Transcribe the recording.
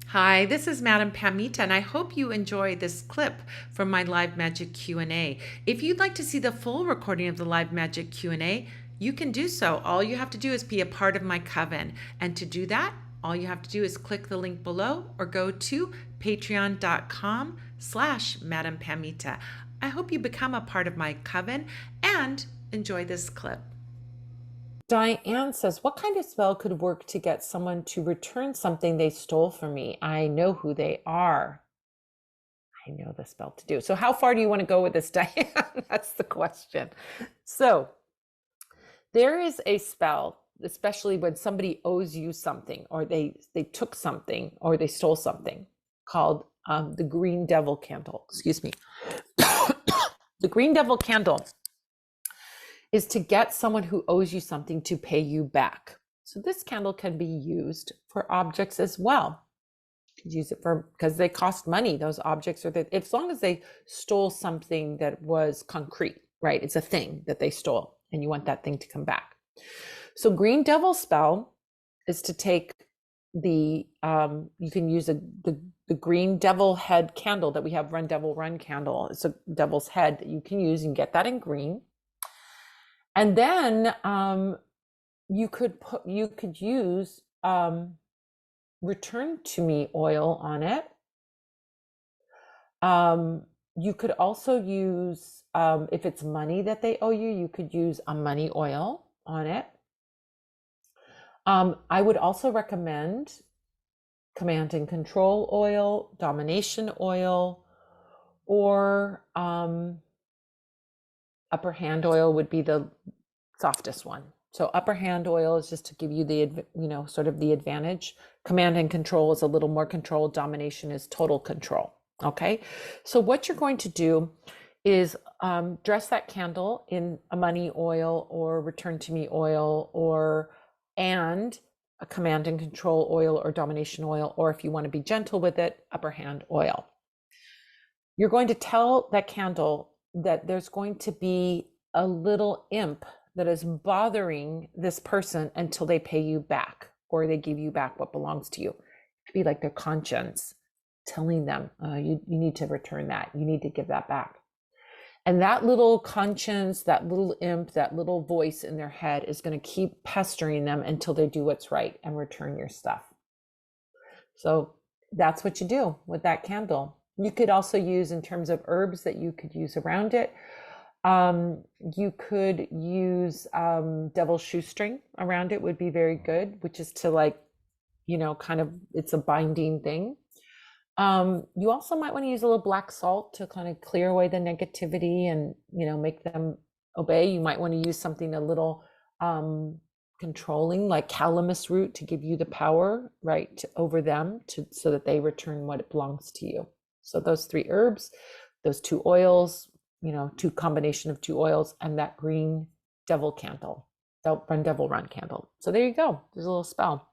Hi, this is Madam Pamita, and I hope you enjoy this clip from my live magic Q&A. If you'd like to see the full recording of the live magic Q&A, you can do so. All you have to do is be a part of my coven. And to do that, all you have to do is click the link below or go to patreon.com/Madam Pamita. I hope you become a part of my coven and enjoy this clip. Diane says, what kind of spell could work to get someone to return something they stole from me? I know who they are. I know the spell to do. So how far do you want to go with this, Diane? That's the question. So there is a spell, especially when somebody owes you something, or they took something, or they stole something, called the Green Devil Candle. Excuse me. The Green Devil Candle is to get someone who owes you something to pay you back. So this candle can be used for objects as well. You could use it for, because they cost money. Those objects are that, as long as they stole something that was concrete, right? It's a thing that they stole and you want that thing to come back. So Green Devil spell is to take the, you can use the Green Devil head candle that we have, Run Devil Run candle. It's a devil's head that you can use and get that in green. And then you could use Return to Me oil on it. You could also use, if it's money that they owe you, you could use a money oil on it. I would also recommend Command and Control oil, Domination oil, or Upper Hand oil would be the softest one. So Upper Hand oil is just to give you the, sort of the advantage. Command and Control is a little more control. Domination is total control. Okay. So what you're going to do is dress that candle in a money oil or Return to Me oil, and a Command and Control oil or Domination oil, or if you want to be gentle with it, Upper Hand oil. You're going to tell that candle that there's going to be a little imp that is bothering this person until they pay you back or they give you back what belongs to you. It could be like their conscience telling them, you need to return that. You need to give that back. And that little conscience, that little imp, that little voice in their head is going to keep pestering them until they do what's right and return your stuff. So that's what you do with that candle. You could also use, in terms of herbs that you could use around it, you could use devil's shoestring around it would be very good, which is to kind of, it's a binding thing. You also might want to use a little black salt to kind of clear away the negativity and, make them obey. You might want to use something a little controlling, like calamus root, to give you the power, right, over them, so that they return what it belongs to you. So those 3 herbs, those 2 oils, combination of 2 oils, and that Green Devil candle, Run Devil Run candle. So there you go. There's a little spell.